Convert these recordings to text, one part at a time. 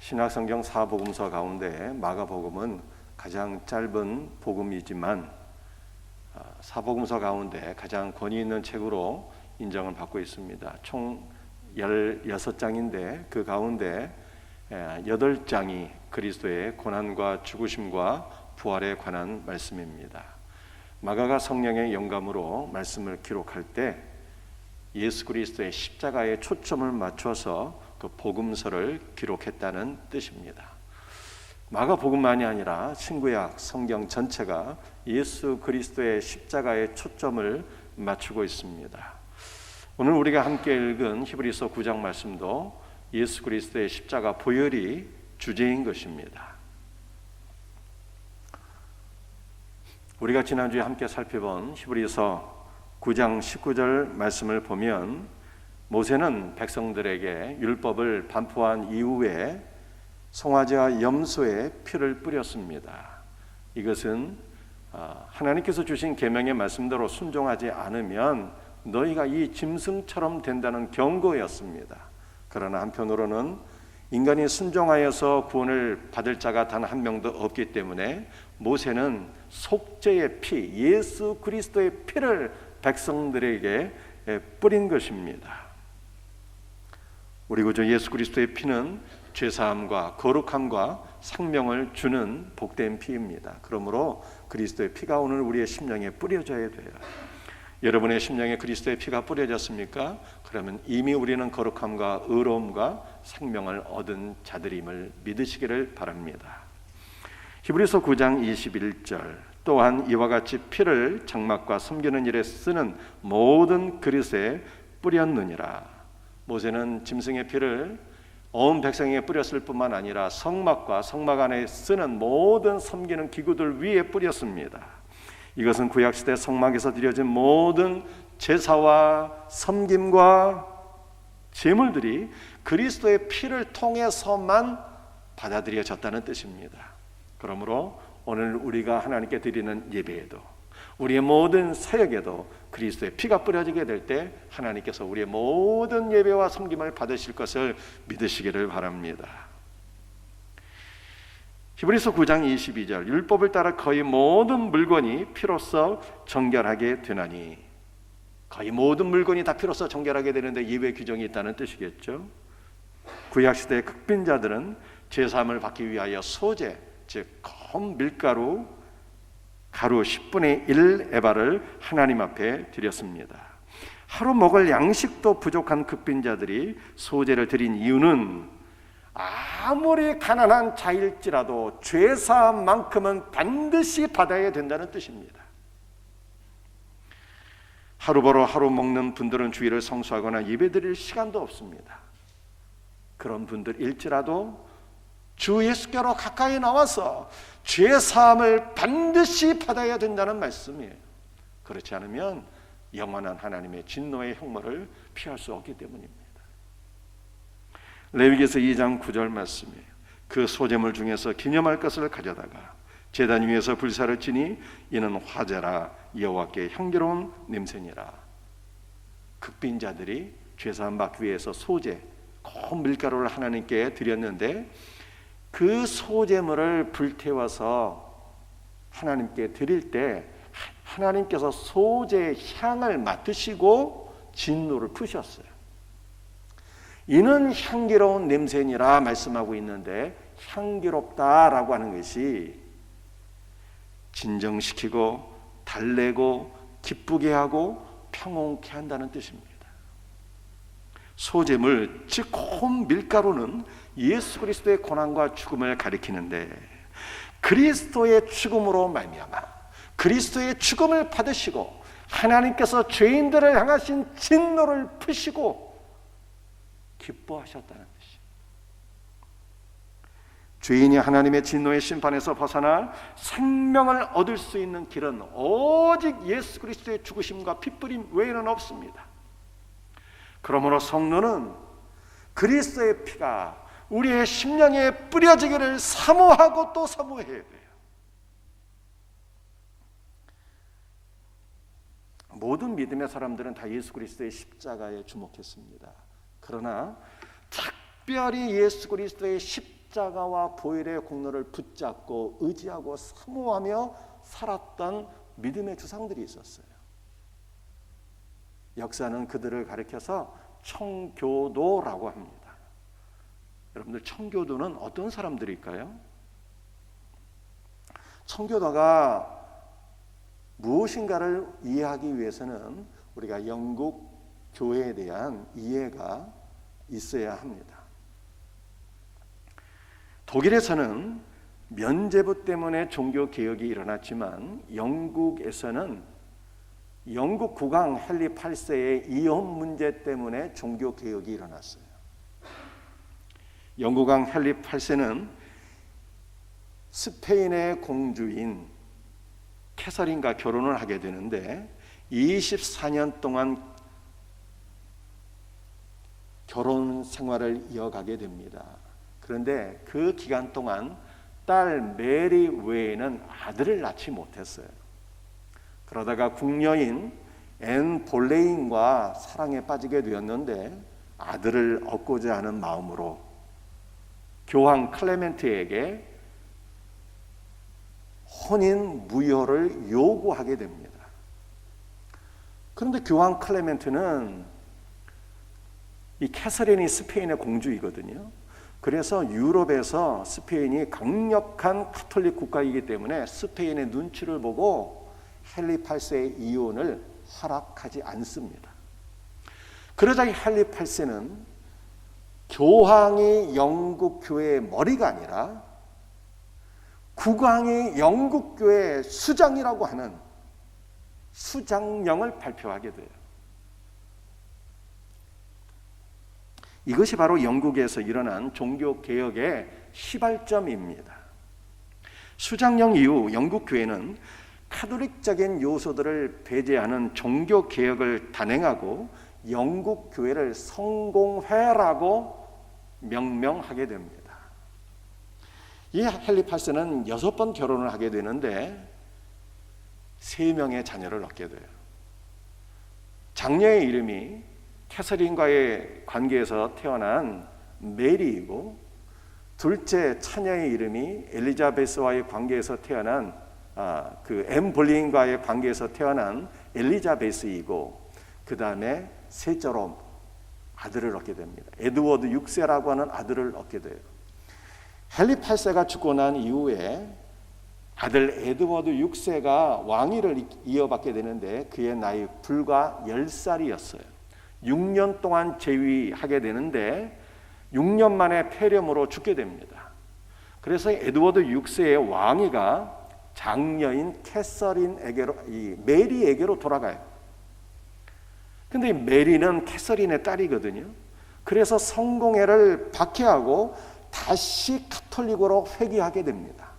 신약성경 4복음서 가운데 마가복음은 가장 짧은 복음이지만 사복음서 가운데 가장 권위 있는 책으로 인정을 받고 있습니다. 총 16장인데 그 가운데 8장이 그리스도의 고난과 죽으심과 부활에 관한 말씀입니다. 마가가 성령의 영감으로 말씀을 기록할 때 예수 그리스도의 십자가에 초점을 맞춰서 그 복음서를 기록했다는 뜻입니다. 마가복음만이 아니라 신구약 성경 전체가 예수 그리스도의 십자가에 초점을 맞추고 있습니다. 오늘 우리가 함께 읽은 히브리서 9장 말씀도 예수 그리스도의 십자가 보혈이 주제인 것입니다. 우리가 지난주에 함께 살펴본 히브리서 9장 19절 말씀을 보면 모세는 백성들에게 율법을 반포한 이후에 송아지와 염소의 피를 뿌렸습니다. 이것은 하나님께서 주신 계명의 말씀대로 순종하지 않으면 너희가 이 짐승처럼 된다는 경고였습니다. 그러나 한편으로는 인간이 순종하여서 구원을 받을 자가 단 한 명도 없기 때문에 모세는 속죄의 피, 예수 그리스도의 피를 백성들에게 뿌린 것입니다. 우리 구주 예수 그리스도의 피는 죄사함과 거룩함과 생명을 주는 복된 피입니다. 그러므로 그리스도의 피가 오늘 우리의 심령에 뿌려져야 돼요. 여러분의 심령에 그리스도의 피가 뿌려졌습니까? 그러면 이미 우리는 거룩함과 의로움과 생명을 얻은 자들임을 믿으시기를 바랍니다. 히브리서 9장 21절 또한 이와 같이 피를 장막과 섬기는 일에 쓰는 모든 그릇에 뿌렸느니라. 모세는 짐승의 피를 온 백성에게 뿌렸을 뿐만 아니라 성막과 성막 안에 쓰는 모든 섬기는 기구들 위에 뿌렸습니다. 이것은 구약시대 성막에서 드려진 모든 제사와 섬김과 제물들이 그리스도의 피를 통해서만 받아들여졌다는 뜻입니다. 그러므로 오늘 우리가 하나님께 드리는 예배에도 우리의 모든 사역에도 그리스도의 피가 뿌려지게 될 때 하나님께서 우리의 모든 예배와 섬김을 받으실 것을 믿으시기를 바랍니다. 히브리서 9장 22절 율법을 따라 거의 모든 물건이 피로써 정결하게 되나니, 거의 모든 물건이 다 피로써 정결하게 되는데 예외 규정이 있다는 뜻이겠죠. 구약시대의 극빈자들은 제사함을 받기 위하여 소재, 즉 검 밀가루 가루 10분의 1 에바를 하나님 앞에 드렸습니다. 하루 먹을 양식도 부족한 극빈자들이 소제를 드린 이유는 아무리 가난한 자일지라도 죄사함만큼은 반드시 받아야 된다는 뜻입니다. 하루 벌어 하루 먹는 분들은 주일을 성수하거나 예배드릴 시간도 없습니다. 그런 분들일지라도 주 예수께로 가까이 나와서 죄사함을 반드시 받아야 된다는 말씀이에요. 그렇지 않으면 영원한 하나님의 진노의 형벌을 피할 수 없기 때문입니다. 레위기서 2장 9절 말씀이에요. 그 소제물 중에서 기념할 것을 가져다가 제단 위에서 불사를 지니 이는 화제라 여호와께 향기로운 냄새니라. 극빈자들이 죄사함 받기 위해서 소제, 검 밀가루를 하나님께 드렸는데 그 소제물을 불태워서 하나님께 드릴 때 하나님께서 소제의 향을 맡으시고 진노를 푸셨어요. 이는 향기로운 냄새니라 말씀하고 있는데, 향기롭다라고 하는 것이 진정시키고 달래고 기쁘게 하고 평온케 한다는 뜻입니다. 소제물, 즉 홈 밀가루는 예수 그리스도의 고난과 죽음을 가리키는데, 그리스도의 죽음으로 말미암아 그리스도의 죽음을 받으시고 하나님께서 죄인들을 향하신 진노를 푸시고 기뻐하셨다는 뜻이에요. 죄인이 하나님의 진노의 심판에서 벗어나 생명을 얻을 수 있는 길은 오직 예수 그리스도의 죽으심과 핏뿌림 외에는 없습니다. 그러므로 성도는 그리스도의 피가 우리의 심령에 뿌려지기를 사모하고 또 사모해야 돼요. 모든 믿음의 사람들은 다 예수 그리스도의 십자가에 주목했습니다. 그러나 특별히 예수 그리스도의 십자가에 십자가와 보혈의 공로를 붙잡고 의지하고 사모하며 살았던 믿음의 주상들이 있었어요. 역사는 그들을 가리켜서 청교도라고 합니다. 여러분들, 청교도는 어떤 사람들일까요? 청교도가 무엇인가를 이해하기 위해서는 우리가 영국 교회에 대한 이해가 있어야 합니다. 독일에서는 면죄부 때문에 종교 개혁이 일어났지만 영국에서는 영국 국왕 헨리 8세의 이혼 문제 때문에 종교 개혁이 일어났어요. 영국 왕 헨리 8세는 스페인의 공주인 캐서린과 결혼을 하게 되는데 24년 동안 결혼 생활을 이어가게 됩니다. 그런데 그 기간 동안 딸 메리 외에는 아들을 낳지 못했어요. 그러다가 궁녀인 앤 볼레인과 사랑에 빠지게 되었는데 아들을 얻고자 하는 마음으로 교황 클레멘트에게 혼인 무효를 요구하게 됩니다. 그런데 교황 클레멘트는 이 캐서린이 스페인의 공주이거든요. 그래서 유럽에서 스페인이 강력한 가톨릭 국가이기 때문에 스페인의 눈치를 보고 헨리 8세의 이혼을 허락하지 않습니다. 그러자 헨리 8세는 교황이 영국 교회의 머리가 아니라 국왕이 영국 교회의 수장이라고 하는 수장령을 발표하게 돼요. 이것이 바로 영국에서 일어난 종교개혁의 시발점입니다. 수장령 이후 영국 교회는 카톨릭적인 요소들을 배제하는 종교개혁을 단행하고 영국 교회를 성공회라고 명명하게 됩니다. 이 헨리 8세는 6번 결혼을 하게 되는데 3명의 자녀를 얻게 돼요. 장녀의 이름이 캐서린과의 관계에서 태어난 메리이고, 둘째 처녀의 이름이 엘리자베스와의 관계에서 태어난 앤 볼레인과의 관계에서 태어난 엘리자베스이고, 그 다음에 셋째로 아들을 얻게 됩니다. 에드워드 6세라고 하는 아들을 얻게 돼요. 헨리 8세가 죽고 난 이후에 아들 에드워드 6세가 왕위를 이어받게 되는데 그의 나이 불과 10살이었어요. 6년 동안 재위하게 되는데 6년 만에 폐렴으로 죽게 됩니다. 그래서 에드워드 6세의 왕위가 장녀인 캐서린에게로, 이 메리에게로 돌아가요. 근데 이 메리는 캐서린의 딸이거든요. 그래서 성공회를 박해하고 다시 가톨릭으로 회귀하게 됩니다.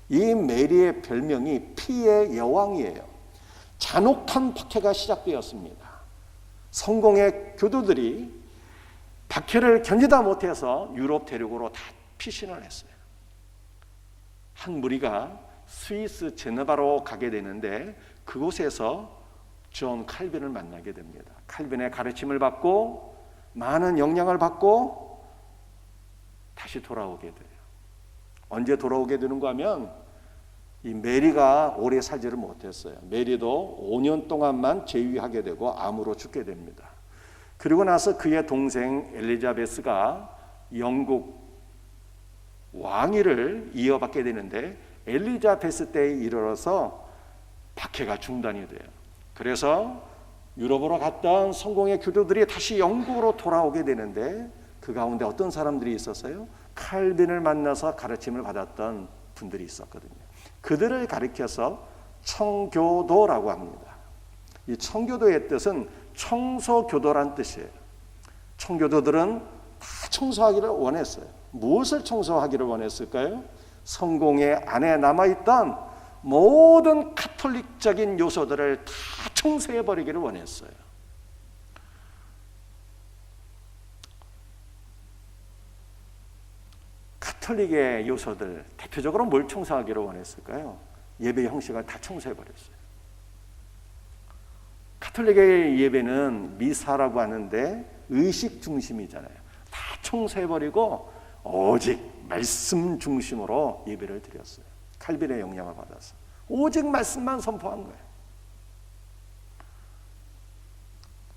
이 메리의 별명이 피의 여왕이에요. 잔혹한 박해가 시작되었습니다. 성공회 교도들이 박해를 견디다 못해서 유럽 대륙으로 다 피신을 했어요. 한 무리가 스위스 제네바로 가게 되는데 그곳에서 존 칼빈을 만나게 됩니다. 칼빈의 가르침을 받고 많은 영향을 받고 다시 돌아오게 돼요. 언제 돌아오게 되는가 하면 이 메리가 오래 살지를 못했어요. 메리도 5년 동안만 재위하게 되고 암으로 죽게 됩니다. 그리고 나서 그의 동생 엘리자베스가 영국 왕위를 이어받게 되는데 엘리자베스 때에 이르러서 박해가 중단이 돼요. 그래서 유럽으로 갔던 성공의 교도들이 다시 영국으로 돌아오게 되는데 그 가운데 어떤 사람들이 있었어요? 칼빈을 만나서 가르침을 받았던 분들이 있었거든요. 그들을 가리켜서 청교도라고 합니다. 이 청교도의 뜻은 청소교도란 뜻이에요. 청교도들은 다 청소하기를 원했어요. 무엇을 청소하기를 원했을까요? 성공의 안에 남아있던 모든 가톨릭적인 요소들을 다 청소해버리기를 원했어요. 가톨릭의 요소들, 대표적으로 뭘 청소하기를 원했을까요? 예배 형식을 다 청소해버렸어요. 가톨릭의 예배는 미사라고 하는데 의식 중심이잖아요. 다 청소해버리고 오직 말씀 중심으로 예배를 드렸어요. 칼빈의 영향을 받아서 오직 말씀만 선포한 거예요.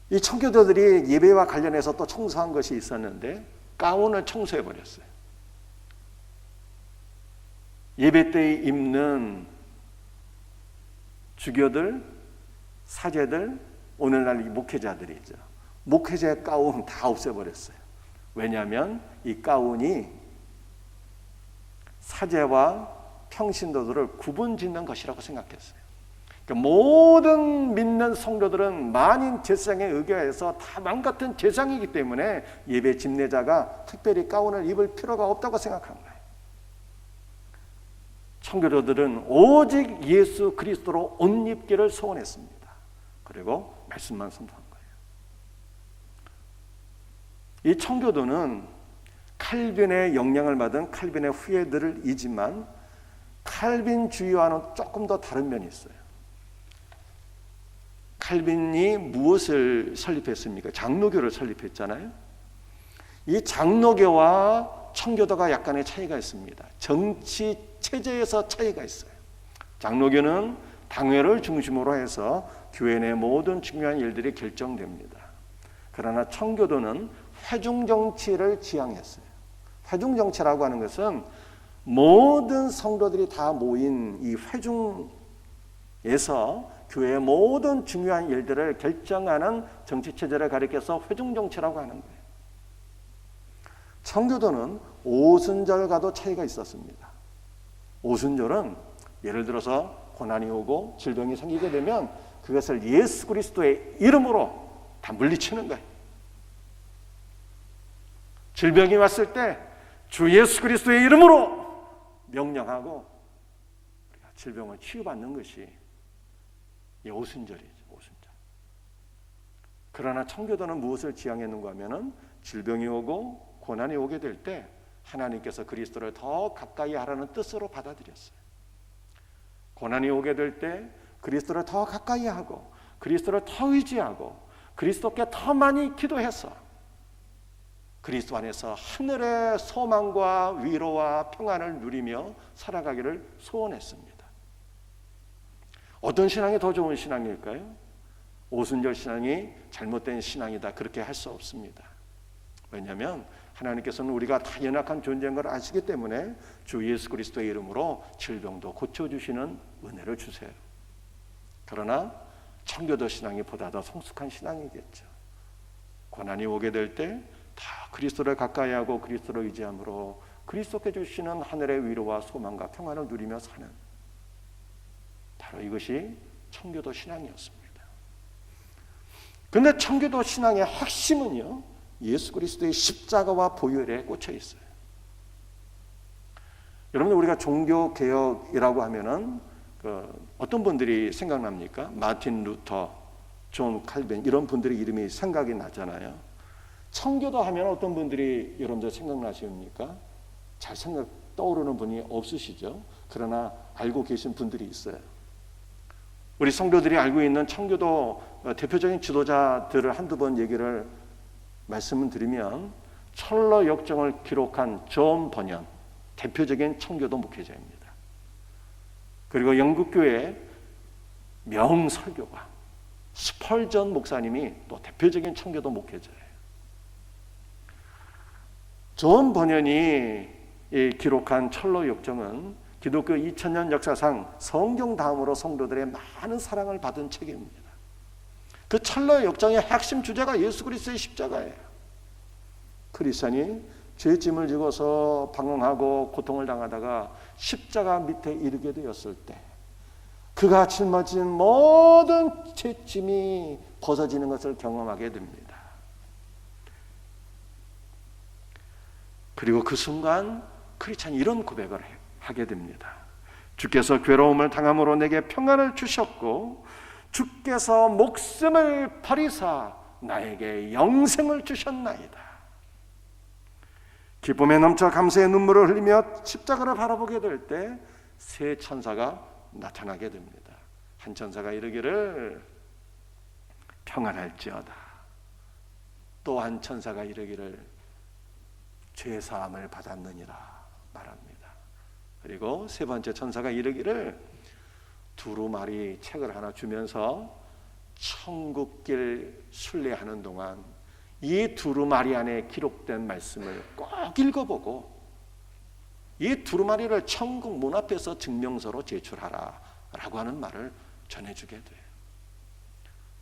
이 청교도들이 예배와 관련해서 또 청소한 것이 있었는데 가운을 청소해 버렸어요. 예배 때에 입는 주교들, 사제들, 오늘날 이 목회자들이죠. 목회자의 가운 다 없애버렸어요. 왜냐하면 이 가운이 사제와 평신도들을 구분짓는 것이라고 생각했어요. 그러니까 모든 믿는 성도들은 만인 제사장에 의거해서 다 망같은 제사장이기 때문에 예배 집례자가 특별히 가운을 입을 필요가 없다고 생각한 거예요. 청교도들은 오직 예수 그리스도로 옷 입기를 소원했습니다. 그리고 말씀만 선포한 거예요. 이 청교도는 칼빈의 영향을 받은 칼빈의 후예들이지만 칼빈주의와는 조금 더 다른 면이 있어요. 칼빈이 무엇을 설립했습니까? 장로교를 설립했잖아요. 이 장로교와 청교도가 약간의 차이가 있습니다. 정치 체제에서 차이가 있어요. 장로교는 당회를 중심으로 해서 교회 내 모든 중요한 일들이 결정됩니다. 그러나 청교도는 회중정치를 지향했어요. 회중정치라고 하는 것은 모든 성도들이 다 모인 이 회중에서 교회의 모든 중요한 일들을 결정하는 정치체제를 가리켜서 회중정치라고 하는 거예요. 청교도는 오순절과도 차이가 있었습니다. 오순절은 예를 들어서 고난이 오고 질병이 생기게 되면 그것을 예수 그리스도의 이름으로 다 물리치는 거예요. 질병이 왔을 때 주 예수 그리스도의 이름으로 명령하고 우리가 질병을 치유받는 것이 이 오순절이죠. 오순절. 그러나 청교도는 무엇을 지향했는가 하면은 질병이 오고 고난이 오게 될 때 하나님께서 그리스도를 더 가까이 하라는 뜻으로 받아들였어요. 고난이 오게 될 때 그리스도를 더 가까이 하고 그리스도를 더 의지하고 그리스도께 더 많이 기도해서 그리스도 안에서 하늘의 소망과 위로와 평안을 누리며 살아가기를 소원했습니다. 어떤 신앙이 더 좋은 신앙일까요? 오순절 신앙이 잘못된 신앙이다, 그렇게 할 수 없습니다. 왜냐하면 하나님께서는 우리가 다 연약한 존재인 걸 아시기 때문에 주 예수 그리스도의 이름으로 질병도 고쳐주시는 은혜를 주세요. 그러나 청교도 신앙이 보다 더 성숙한 신앙이겠죠. 고난이 오게 될 때 다 그리스도를 가까이 하고 그리스도를 의지함으로 그리스도께 주시는 하늘의 위로와 소망과 평안을 누리며 사는, 바로 이것이 청교도 신앙이었습니다. 그런데 청교도 신앙의 핵심은요, 예수 그리스도의 십자가와 보혈에 꽂혀 있어요. 여러분, 우리가 종교개혁이라고 하면은 어떤 분들이 생각납니까? 마틴 루터, 존 칼빈, 이런 분들의 이름이 생각이 나잖아요. 청교도 하면 어떤 분들이 여러분들 생각나십니까? 잘 떠오르는 분이 없으시죠? 그러나 알고 계신 분들이 있어요. 우리 성도들이 알고 있는 청교도 대표적인 지도자들을 한두 번 얘기를 말씀을 드리면, 철러 역정을 기록한 존 버년, 대표적인 청교도 목회자입니다. 그리고 영국교회 명설교가 스펄전 목사님이 또 대표적인 청교도 목회자예요. 존 버년이 기록한 철로 역정은 기독교 2000년 역사상 성경 다음으로 성도들의 많은 사랑을 받은 책입니다. 그 철로 역정의 핵심 주제가 예수 그리스도의 십자가예요. 크리스찬이 죄짐을 지고서 방황하고 고통을 당하다가 십자가 밑에 이르게 되었을 때 그가 짊어진 모든 죄짐이 벗어지는 것을 경험하게 됩니다. 그리고 그 순간 크리스찬이 이런 고백을 하게 됩니다. 주께서 괴로움을 당함으로 내게 평안을 주셨고 주께서 목숨을 버리사 나에게 영생을 주셨나이다. 기쁨에 넘쳐 감사의 눈물을 흘리며 십자가를 바라보게 될 때 세 천사가 나타나게 됩니다. 한 천사가 이르기를 평안할지어다. 또 한 천사가 이르기를 죄사함을 받았느니라. 그리고 세 번째 천사가 이르기를 두루마리 책을 하나 주면서 천국길 순례하는 동안 이 두루마리 안에 기록된 말씀을 꼭 읽어보고 이 두루마리를 천국 문 앞에서 증명서로 제출하라 라고 하는 말을 전해주게 돼요.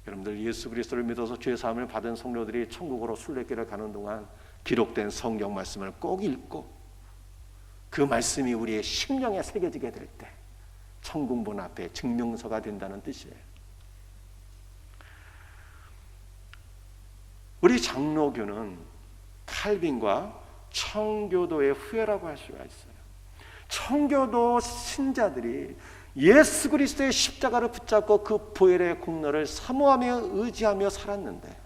여러분들, 예수 그리스도를 믿어서 죄사함을 받은 성도들이 천국으로 순례길을 가는 동안 기록된 성경 말씀을 꼭 읽고 그 말씀이 우리의 심령에 새겨지게 될 때 천국 문 앞에 증명서가 된다는 뜻이에요. 우리 장로교는 칼빈과 청교도의 후예라고 할 수가 있어요. 청교도 신자들이 예수 그리스도의 십자가를 붙잡고 그 보혈의 공로를 사모하며 의지하며 살았는데,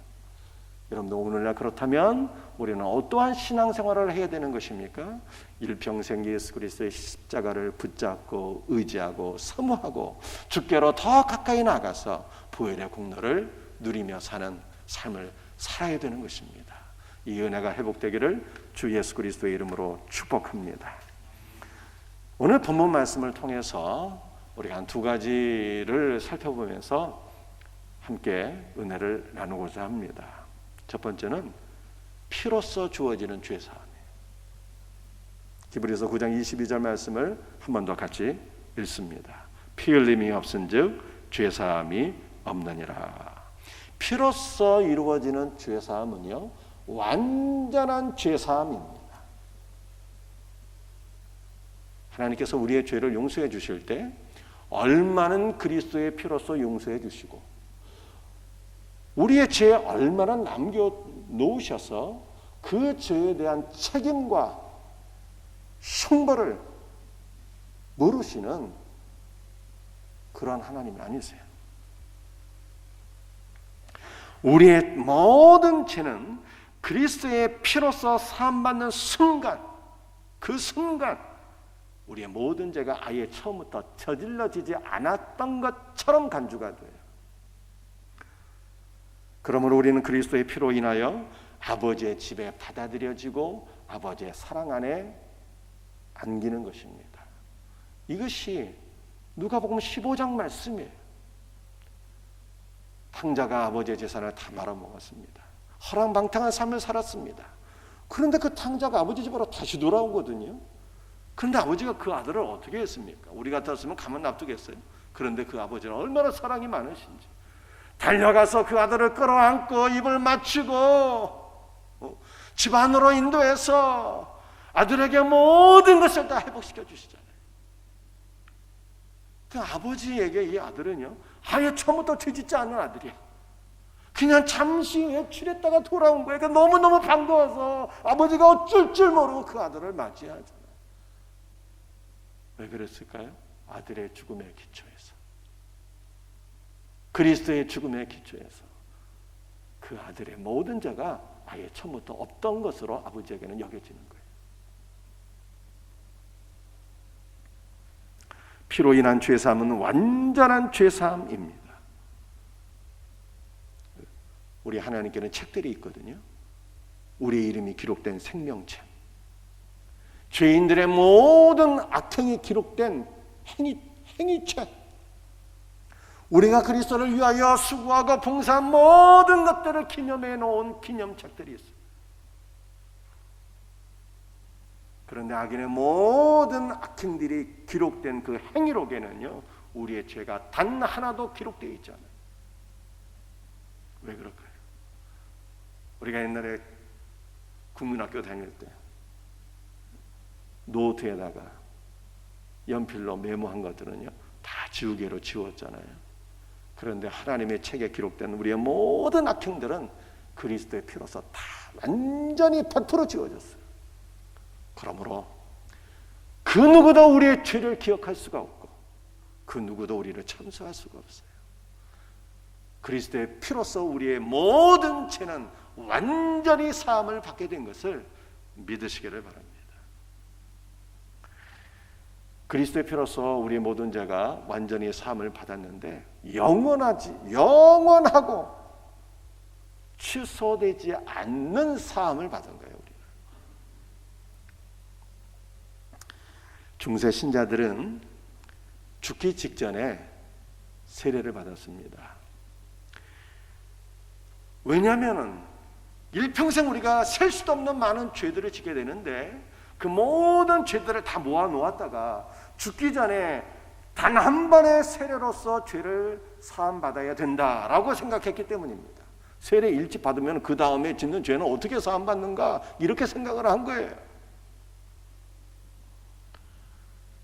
여러분들 오늘날 그렇다면 우리는 어떠한 신앙생활을 해야 되는 것입니까? 일평생 예수 그리스도의 십자가를 붙잡고 의지하고 사모하고 주께로 더 가까이 나가서 보혈의 공로를 누리며 사는 삶을 살아야 되는 것입니다. 이 은혜가 회복되기를 주 예수 그리스도의 이름으로 축복합니다. 오늘 본문 말씀을 통해서 우리가 한 두 가지를 살펴보면서 함께 은혜를 나누고자 합니다. 첫 번째는 피로써 주어지는 죄사함이에요. 히브리서 9장 22절 말씀을 한 번 더 같이 읽습니다. 피 흘림이 없은즉 죄사함이 없느니라. 피로써 이루어지는 죄사함은요, 완전한 죄사함입니다. 하나님께서 우리의 죄를 용서해 주실 때 얼마는 그리스도의 피로써 용서해 주시고 우리의 죄에 얼마나 남겨놓으셔서 그 죄에 대한 책임과 형벌을 물으시는 그런 하나님이 아니세요. 우리의 모든 죄는 그리스도의 피로써 사함받는 순간, 그 순간 우리의 모든 죄가 아예 처음부터 저질러지지 않았던 것처럼 간주가 돼요. 그러므로 우리는 그리스도의 피로 인하여 아버지의 집에 받아들여지고 아버지의 사랑 안에 안기는 것입니다. 이것이 누가복음 15장 말씀이에요. 탕자가 아버지의 재산을 다 말아먹었습니다. 허랑방탕한 삶을 살았습니다. 그런데 그 탕자가 아버지 집으로 다시 돌아오거든요. 그런데 아버지가 그 아들을 어떻게 했습니까? 우리 같았으면 가만 놔두겠어요? 그런데 그 아버지는 얼마나 사랑이 많으신지 달려가서 그 아들을 끌어안고 입을 맞추고 집 안으로 인도해서 아들에게 모든 것을 다 회복시켜 주시잖아요. 그 아버지에게 이 아들은요, 아예 처음부터 죄짓지 않은 아들이에요. 그냥 잠시 외출했다가 돌아온 거예요. 그러니까 너무너무 반가워서 아버지가 어쩔 줄 모르고 그 아들을 맞이하잖아요. 왜 그랬을까요? 아들의 죽음의 기초에서, 그리스도의 죽음의 기초에서 그 아들의 모든 죄가 아예 처음부터 없던 것으로 아버지에게는 여겨지는 거예요. 피로 인한 죄사함은 완전한 죄사함입니다. 우리 하나님께는 책들이 있거든요. 우리의 이름이 기록된 생명책, 죄인들의 모든 악행이 기록된 행위책, 우리가 그리스도를 위하여 수고하고 봉사한 모든 것들을 기념해 놓은 기념책들이 있습니다. 그런데 악인의 모든 악행들이 기록된 그 행위록에는요, 우리의 죄가 단 하나도 기록되어 있지 않아요. 왜 그럴까요? 우리가 옛날에 국민학교 다닐 때 노트에다가 연필로 메모한 것들은요, 다 지우개로 지웠잖아요. 그런데 하나님의 책에 기록된 우리의 모든 악행들은 그리스도의 피로서 다 완전히 100% 지워졌어요. 그러므로 그 누구도 우리의 죄를 기억할 수가 없고 그 누구도 우리를 참수할 수가 없어요. 그리스도의 피로서 우리의 모든 죄는 완전히 사함을 받게 된 것을 믿으시기를 바랍니다. 그리스도의 피로서 우리의 모든 죄가 완전히 사함을 받았는데 영원하고 취소되지 않는 사함을 받은 거예요. 우리는 중세 신자들은 죽기 직전에 세례를 받았습니다. 왜냐하면 일평생 우리가 셀 수도 없는 많은 죄들을 지게 되는데 그 모든 죄들을 다 모아 놓았다가 죽기 전에 단 한 번의 세례로서 죄를 사함받아야 된다라고 생각했기 때문입니다. 세례 일찍 받으면 그 다음에 짓는 죄는 어떻게 사함받는가 이렇게 생각을 한 거예요.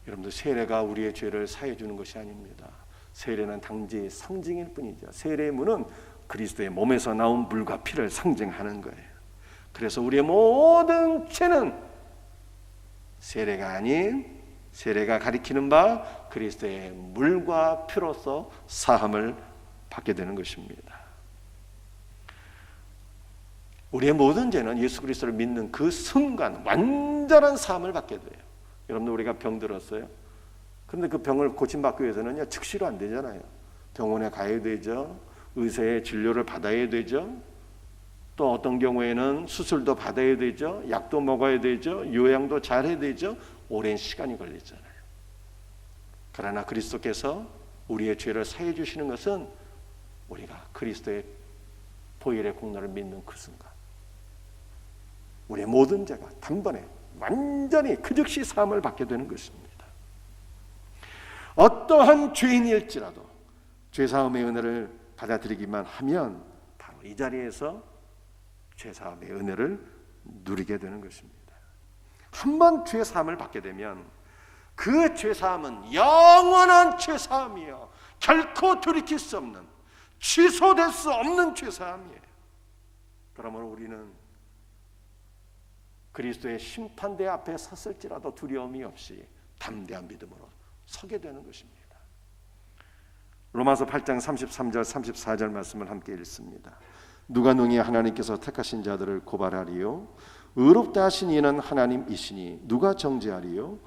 여러분들, 세례가 우리의 죄를 사해 주는 것이 아닙니다. 세례는 단지 상징일 뿐이죠. 세례의 문은 그리스도의 몸에서 나온 물과 피를 상징하는 거예요. 그래서 우리의 모든 죄는 세례가 아닌, 세례가 가리키는 바 그리스도의 물과 피로서 사함을 받게 되는 것입니다. 우리의 모든 죄는 예수 그리스도를 믿는 그 순간 완전한 사함을 받게 돼요. 여러분들, 우리가 병 들었어요. 그런데 그 병을 고침받기 위해서는 즉시로 안 되잖아요. 병원에 가야 되죠. 의사의 진료를 받아야 되죠. 또 어떤 경우에는 수술도 받아야 되죠. 약도 먹어야 되죠. 요양도 잘해야 되죠. 오랜 시간이 걸리잖아요. 그러나 그리스도께서 우리의 죄를 사해 주시는 것은 우리가 그리스도의 보혈의 공로를 믿는 그 순간, 우리의 모든 죄가 단번에 완전히 그 즉시 사함을 받게 되는 것입니다. 어떠한 죄인일지라도 죄사함의 은혜를 받아들이기만 하면 바로 이 자리에서 죄사함의 은혜를 누리게 되는 것입니다. 한 번 죄사함을 받게 되면 그 죄사함은 영원한 죄사함이요, 결코 돌이킬 수 없는, 취소될 수 없는 죄사함이에요. 그러므로 우리는 그리스도의 심판대 앞에 섰을지라도 두려움이 없이 담대한 믿음으로 서게 되는 것입니다. 로마서 8장 33절 34절 말씀을 함께 읽습니다. 누가 능히 하나님께서 택하신 자들을 고발하리요? 의롭다 하신 이는 하나님이시니 누가 정죄하리요?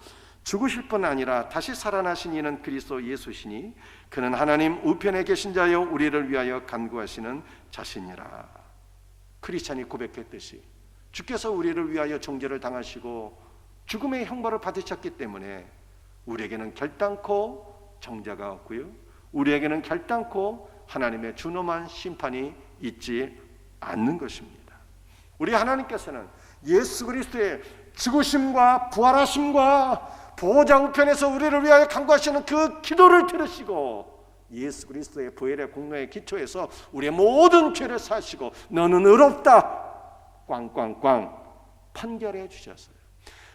죽으실 뿐 아니라 다시 살아나신 이는 그리스도 예수시니 그는 하나님 우편에 계신 자여 우리를 위하여 간구하시는 자신이라. 크리스찬이 고백했듯이 주께서 우리를 위하여 정죄를 당하시고 죽음의 형벌을 받으셨기 때문에 우리에게는 결단코 정죄가 없고요, 우리에게는 결단코 하나님의 준엄한 심판이 있지 않는 것입니다. 우리 하나님께서는 예수 그리스도의 죽으심과 부활하심과 보호자 우편에서 우리를 위하여 간구하시는 그 기도를 들으시고 예수 그리스도의 보혈의 공로에 기초해서 우리의 모든 죄를 사시고 너는 의롭다 꽝꽝꽝 판결해 주셨어요.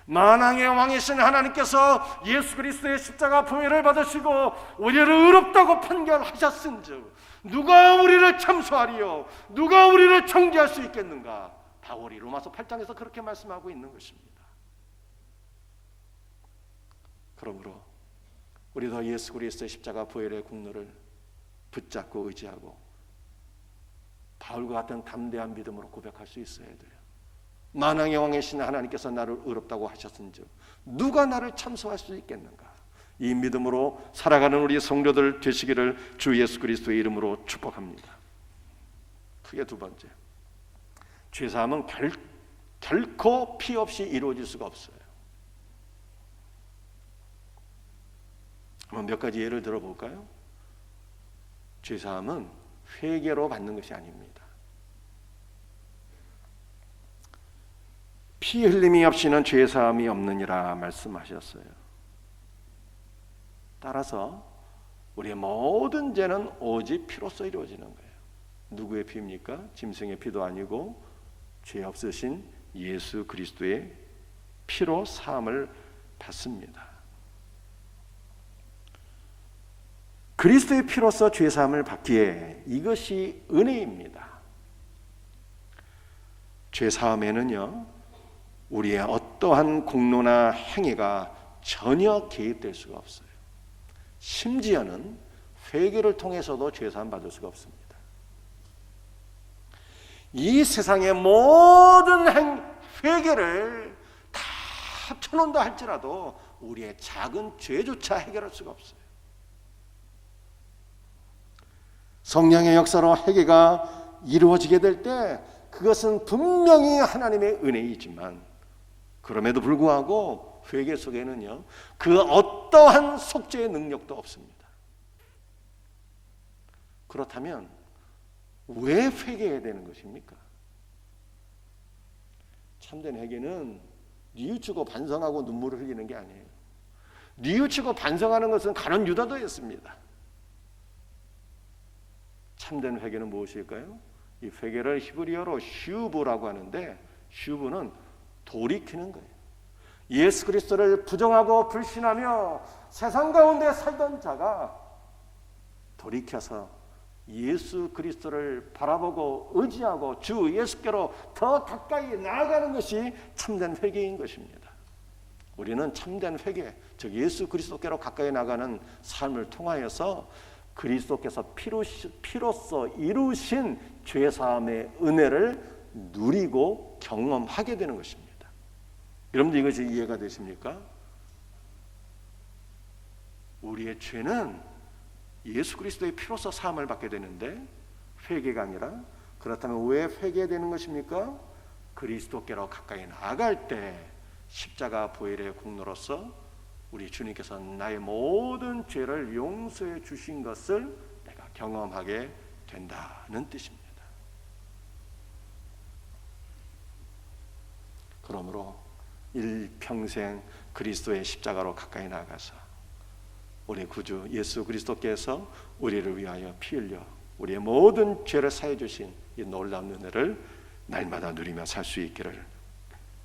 만왕의 왕이신 하나님께서 예수 그리스도의 십자가 보혈을 받으시고 우리를 의롭다고 판결하셨은즉 누가 우리를 참소하리요? 누가 우리를 정죄할 수 있겠는가? 바울이 로마서 8장에서 그렇게 말씀하고 있는 것입니다. 그러므로 우리도 예수 그리스도의 십자가 보혈의 공로를 붙잡고 의지하고 바울과 같은 담대한 믿음으로 고백할 수 있어야 돼요. 만왕의 왕이신 하나님께서 나를 의롭다고 하셨은즉 누가 나를 참소할 수 있겠는가? 이 믿음으로 살아가는 우리 성도들 되시기를 주 예수 그리스도의 이름으로 축복합니다. 크게 두 번째, 죄사함은 결코 피 없이 이루어질 수가 없어요. 한번 몇 가지 예를 들어볼까요? 죄사함은 회개로 받는 것이 아닙니다. 피 흘림이 없이는 죄사함이 없느니라 말씀하셨어요. 따라서 우리의 모든 죄는 오직 피로써 이루어지는 거예요. 누구의 피입니까? 짐승의 피도 아니고 죄 없으신 예수 그리스도의 피로 사함을 받습니다. 그리스도의 피로써 죄사함을 받기에 이것이 은혜입니다. 죄사함에는요, 우리의 어떠한 공로나 행위가 전혀 개입될 수가 없어요. 심지어는 회개를 통해서도 죄사함 받을 수가 없습니다. 이 세상의 모든 회개를 다 합쳐놓는다 할지라도 우리의 작은 죄조차 해결할 수가 없어요. 성령의 역사로 회개가 이루어지게 될 때 그것은 분명히 하나님의 은혜이지만 그럼에도 불구하고 회개 속에는요, 그 어떠한 속죄의 능력도 없습니다. 그렇다면 왜 회개해야 되는 것입니까? 참된 회개는 뉘우치고 반성하고 눈물을 흘리는 게 아니에요. 뉘우치고 반성하는 것은 가룟 유다도 했습니다. 참된 회개는 무엇일까요? 이 회개를 히브리어로 슈브라고 하는데, 슈브는 돌이키는 거예요. 예수 그리스도를 부정하고 불신하며 세상 가운데 살던 자가 돌이켜서 예수 그리스도를 바라보고 의지하고 주 예수께로 더 가까이 나아가는 것이 참된 회개인 것입니다. 우리는 참된 회개, 즉 예수 그리스도께로 가까이 나가는 삶을 통하여서 그리스도께서 피로써 이루신 죄사함의 은혜를 누리고 경험하게 되는 것입니다. 여러분들 이것이 이해가 되십니까? 우리의 죄는 예수 그리스도의 피로써 사함을 받게 되는데 회개가 아니라, 그렇다면 왜 회개되는 것입니까? 그리스도께로 가까이 나아갈 때 십자가 보혈의 공로로서 우리 주님께서 나의 모든 죄를 용서해 주신 것을 내가 경험하게 된다는 뜻입니다. 그러므로 일평생 그리스도의 십자가로 가까이 나아가서 우리 구주 예수 그리스도께서 우리를 위하여 피 흘려 우리의 모든 죄를 사해 주신 이 놀라운 은혜를 날마다 누리며 살 수 있기를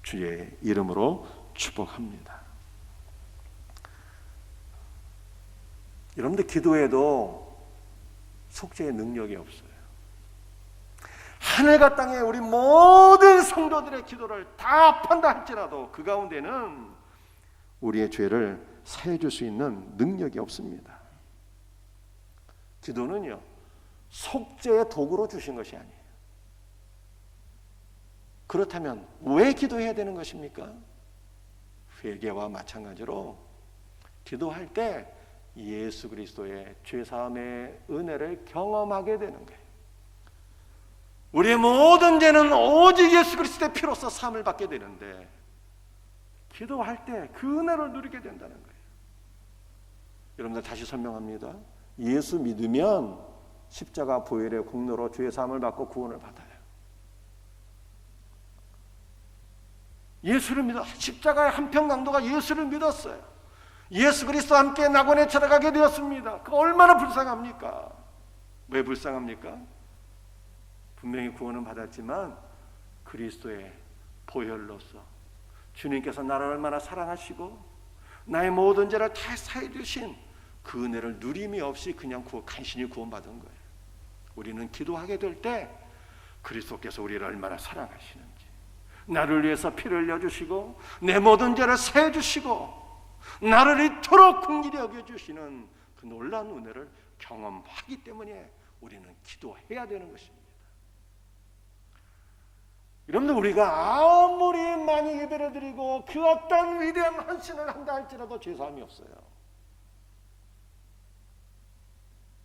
주의 이름으로 축복합니다. 여러분들 기도에도 속죄의 능력이 없어요. 하늘과 땅에 우리 모든 성도들의 기도를 다 합한다 할지라도 그 가운데는 우리의 죄를 사해 줄 수 있는 능력이 없습니다. 기도는요, 속죄의 도구로 주신 것이 아니에요. 그렇다면 왜 기도해야 되는 것입니까? 회개와 마찬가지로 기도할 때 예수 그리스도의 죄사함의 은혜를 경험하게 되는 거예요. 우리의 모든 죄는 오직 예수 그리스도의 피로써 사함을 받게 되는데, 기도할 때 그 은혜를 누리게 된다는 거예요. 여러분들 다시 설명합니다. 예수 믿으면 십자가 보혈의 공로로 죄 사함을 받고 구원을 받아요. 예수를 믿어, 십자가의 한평 강도가 예수를 믿었어요. 예수 그리스도와 함께 낙원에 들어가게 되었습니다. 그 얼마나 불쌍합니까? 왜 불쌍합니까? 분명히 구원은 받았지만 그리스도의 보혈로서 주님께서 나를 얼마나 사랑하시고 나의 모든 죄를 다 사해 주신 그 은혜를 누림이 없이 그냥 간신히 구원받은 거예요. 우리는 기도하게 될 때 그리스도께서 우리를 얼마나 사랑하시는지, 나를 위해서 피를 흘려주시고 내 모든 죄를 사해 주시고 나를 이토록 긍휼히 여겨주시는 그 놀라운 은혜를 경험하기 때문에 우리는 기도해야 되는 것입니다. 여러분들, 우리가 아무리 많이 예배를 드리고 그 어떤 위대한 헌신을 한다 할지라도 죄사함이 없어요.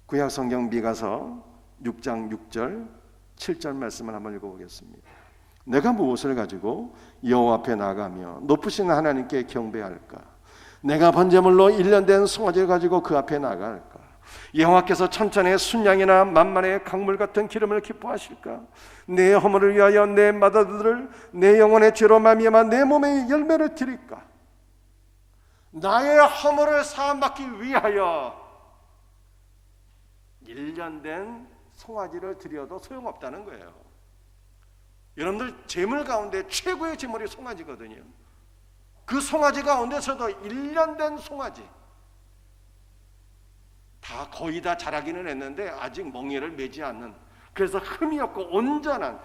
구약 성경 미가서 6장 6절 7절 말씀을 한번 읽어보겠습니다. 내가 무엇을 가지고 여호와 앞에 나가며 높으신 하나님께 경배할까? 내가 번제물로 1년 된 송아지를 가지고 그 앞에 나갈까? 여호와께서 천천의 순양이나 만만의 강물 같은 기름을 기뻐하실까? 내 허물을 위하여 내 맏아들을 내 영혼의 죄로 말미암아 내 몸에 열매를 드릴까? 나의 허물을 사함받기 위하여 1년 된 송아지를 드려도 소용없다는 거예요. 여러분들, 제물 가운데 최고의 제물이 송아지거든요. 그 송아지 가운데서도 1년 된 송아지, 다 거의 다 자라기는 했는데 아직 멍에를 매지 않는, 그래서 흠이 없고 온전한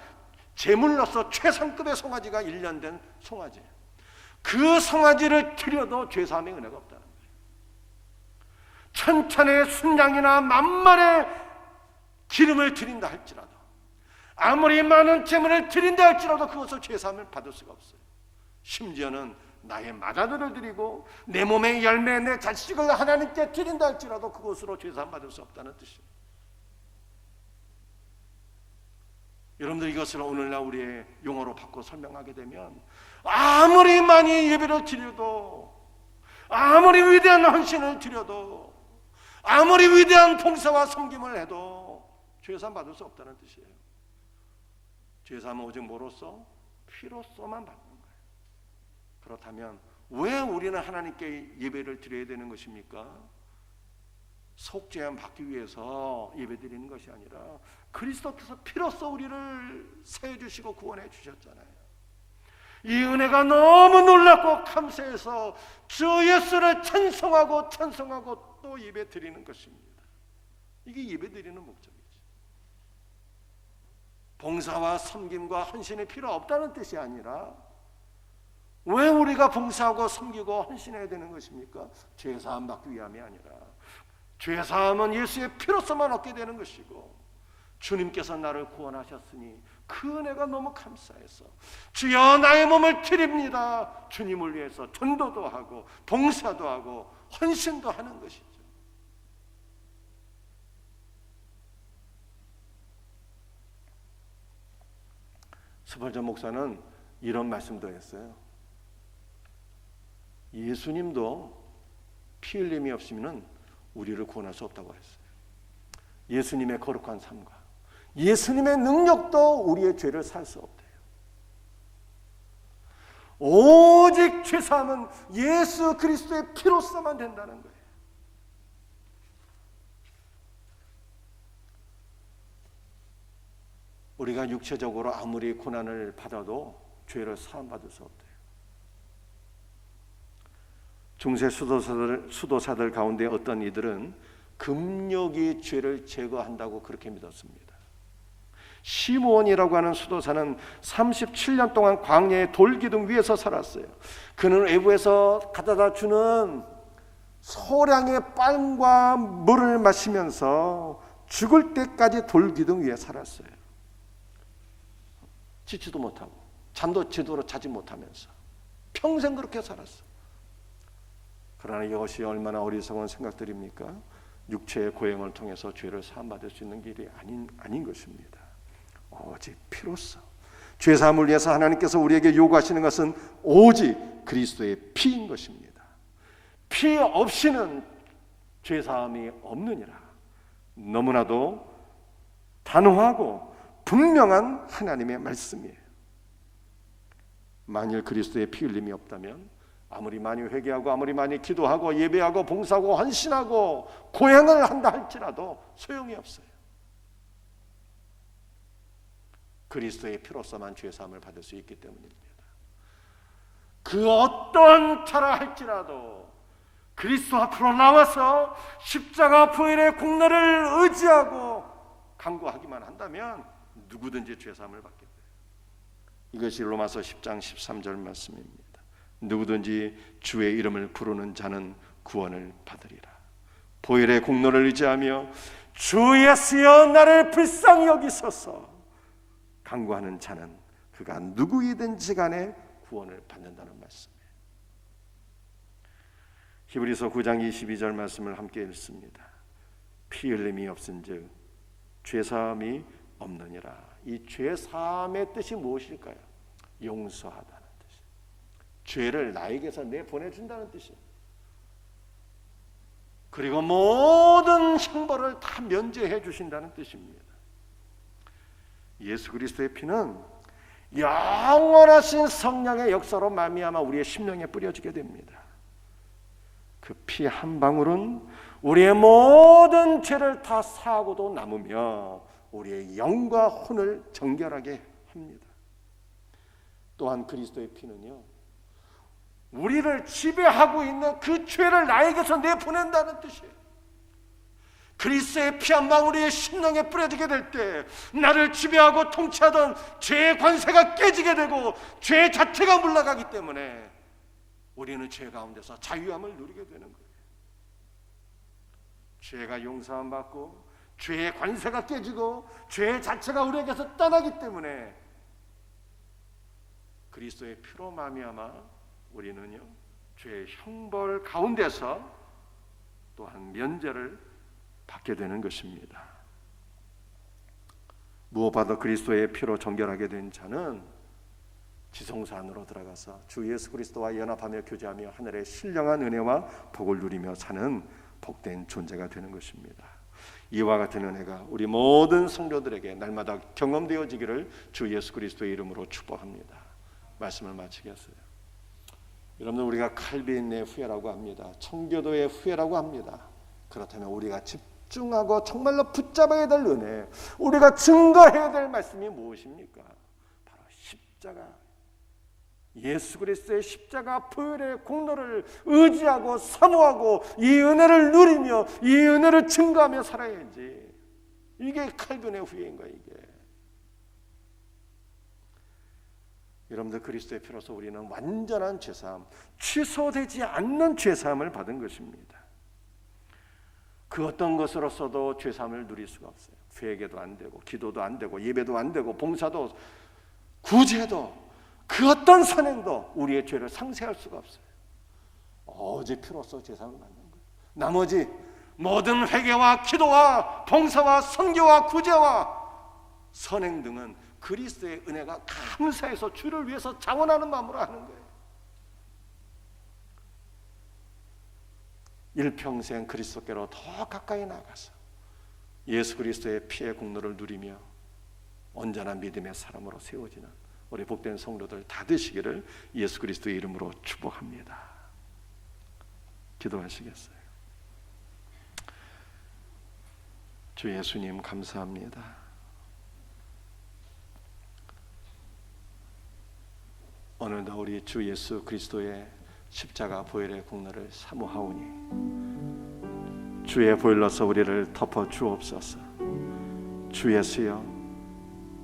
제물로서 최상급의 송아지가 1년 된 송아지, 그 송아지를 드려도 죄사함의 은혜가 없다는 거예요. 천천의 순양이나 만만의 기름을 드린다 할지라도, 아무리 많은 제물을 드린다 할지라도 그것을 죄사함을 받을 수가 없어요. 심지어는 나의 맏아들을 드리고 내 몸의 열매, 내 자식을 하나님께 드린다 할지라도 그것으로 죄사함 받을 수 없다는 뜻이에요. 여러분들, 이것을 오늘날 우리의 용어로 바꿔 설명하게 되면 아무리 많이 예배를 드려도, 아무리 위대한 헌신을 드려도, 아무리 위대한 봉사와 섬김을 해도 죄사함 받을 수 없다는 뜻이에요. 죄사함은 오직 뭐로써? 피로써만 받는 거예요. 그렇다면 왜 우리는 하나님께 예배를 드려야 되는 것입니까? 속죄함 받기 위해서 예배드리는 것이 아니라 그리스도께서 피로써 우리를 세워주시고 구원해 주셨잖아요. 이 은혜가 너무 놀랍고 감사해서 주 예수를 찬송하고 또 예배드리는 것입니다. 이게 예배드리는 목적이죠. 봉사와 섬김과 헌신이 필요 없다는 뜻이 아니라, 왜 우리가 봉사하고 섬기고 헌신해야 되는 것입니까? 죄사함 받기 위함이 아니라, 죄사함은 예수의 피로서만 얻게 되는 것이고, 주님께서 나를 구원하셨으니 그 은혜가 너무 감사해서 주여 나의 몸을 드립니다, 주님을 위해서 전도도 하고 봉사도 하고 헌신도 하는 것이죠. 스펄전 목사는 이런 말씀도 했어요. 예수님도 피 흘림이 없으면 우리를 구원할 수 없다고 했어요. 예수님의 거룩한 삶과 예수님의 능력도 우리의 죄를 살 수 없대요. 오직 죄사함은 예수 그리스도의 피로서만 된다는 거예요. 우리가 육체적으로 아무리 고난을 받아도 죄를 사함받을 수 없대요. 중세 수도사들 가운데 어떤 이들은 금욕이 죄를 제거한다고 그렇게 믿었습니다. 시므온이라고 하는 수도사는 37년 동안 광야의 돌기둥 위에서 살았어요. 그는 외부에서 가져다 주는 소량의 빵과 물을 마시면서 죽을 때까지 돌기둥 위에 살았어요. 씻지도 못하고 잠도 제대로 자지 못하면서 평생 그렇게 살았어요. 그러나 이것이 얼마나 어리석은 생각들입니까? 육체의 고행을 통해서 죄를 사함받을 수 있는 길이 아닌 것입니다. 오직 피로써, 죄사함을 위해서 하나님께서 우리에게 요구하시는 것은 오직 그리스도의 피인 것입니다. 피 없이는 죄사함이 없느니라. 너무나도 단호하고 분명한 하나님의 말씀이에요. 만일 그리스도의 피 흘림이 없다면 아무리 많이 회개하고 아무리 많이 기도하고 예배하고 봉사하고 헌신하고 고행을 한다 할지라도 소용이 없어요. 그리스도의 피로서만 죄사함을 받을 수 있기 때문입니다. 그 어떤 차라 할지라도 그리스도 앞으로 나와서 십자가 부활의 공로를 의지하고 간구하기만 한다면 누구든지 죄사함을 받게 돼요. 이것이 로마서 10장 13절 말씀입니다. 누구든지 주의 이름을 부르는 자는 구원을 받으리라. 보혈의 공로를 의지하며 주 예수여 나를 불쌍히 여기소서 간구하는 자는 그가 누구이든지 간에 구원을 받는다는 말씀이에요. 히브리서 9장 22절 말씀을 함께 읽습니다. 피 흘림이 없은즉 죄사함이 없느니라. 이 죄사함의 뜻이 무엇일까요? 용서하다는 뜻이에요. 죄를 나에게서 내보내준다는 뜻이에요. 그리고 모든 형벌을 다 면제해 주신다는 뜻입니다. 예수 그리스도의 피는 영원하신 성령의 역사로 말미암아 우리의 심령에 뿌려지게 됩니다. 그 피 한 방울은 우리의 모든 죄를 다 사하고도 남으며 우리의 영과 혼을 정결하게 합니다. 또한 그리스도의 피는요, 우리를 지배하고 있는 그 죄를 나에게서 내보낸다는 뜻이에요. 그리스도의 피 한 방울이 심령에 뿌려지게 될 때 나를 지배하고 통치하던 죄의 관세가 깨지게 되고 죄 자체가 물러가기 때문에 우리는 죄 가운데서 자유함을 누리게 되는 거예요. 죄가 용서함 받고 죄의 관세가 깨지고 죄 자체가 우리에게서 떠나기 때문에 그리스도의 피로 말미암아 우리는요 죄의 형벌 가운데서 또한 면제를 받게 되는 것입니다. 무엇보다 그리스도의 피로 정결하게 된 자는 지성소 안으로 들어가서 주 예수 그리스도와 연합하며 교제하며 하늘의 신령한 은혜와 복을 누리며 사는 복된 존재가 되는 것입니다. 이와 같은 은혜가 우리 모든 성도들에게 날마다 경험되어지기를 주 예수 그리스도의 이름으로 축복합니다. 말씀을 마치겠어요. 여러분, 우리가 칼빈의 후예라고 합니다. 청교도의 후예라고 합니다. 그렇다면 우리가 집중하고 정말로 붙잡아야 될 은혜, 우리가 증거해야 될 말씀이 무엇입니까? 바로 십자가, 예수 그리스도의 십자가 보혈의 공로를 의지하고 사모하고 이 은혜를 누리며 이 은혜를 증거하며 살아야지. 이게 칼빈의 후예인 거예요. 이게. 여러분들, 그리스도의 피로서 우리는 완전한 죄사함, 취소되지 않는 죄사함을 받은 것입니다. 그 어떤 것으로서도 죄사함을 누릴 수가 없어요. 회개도 안 되고 기도도 안 되고 예배도 안 되고 봉사도 구제도 그 어떤 선행도 우리의 죄를 상쇄할 수가 없어요. 오직 피로써 죄사함을 받는 거예요. 나머지 모든 회개와 기도와 봉사와 선교와 구제와 선행 등은 그리스도의 은혜가 감사해서 주를 위해서 자원하는 마음으로 하는 거예요. 일평생 그리스도께로 더 가까이 나가서 예수 그리스도의 피의 공로를 누리며 온전한 믿음의 사람으로 세워지는 우리 복된 성도들 다 되시기를 예수 그리스도의 이름으로 축복합니다. 기도하시겠어요? 주 예수님, 감사합니다. 오늘도 우리 주 예수 그리스도의 십자가 보혈의 공로를 사모하오니 주의 보혈로서 우리를 덮어 주옵소서. 주 예수여,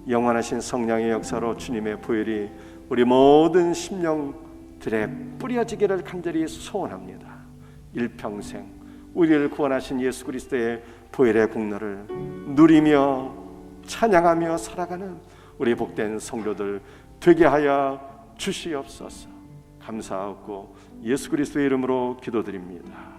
영원하신 성령의 역사로 주님의 보혈이 우리 모든 심령들에 뿌려지기를 간절히 소원합니다. 일평생 우리를 구원하신 예수 그리스도의 보혈의 공로를 누리며 찬양하며 살아가는 우리 복된 성도들 되게 하여 주시옵소서. 감사하고 예수 그리스도의 이름으로 기도드립니다.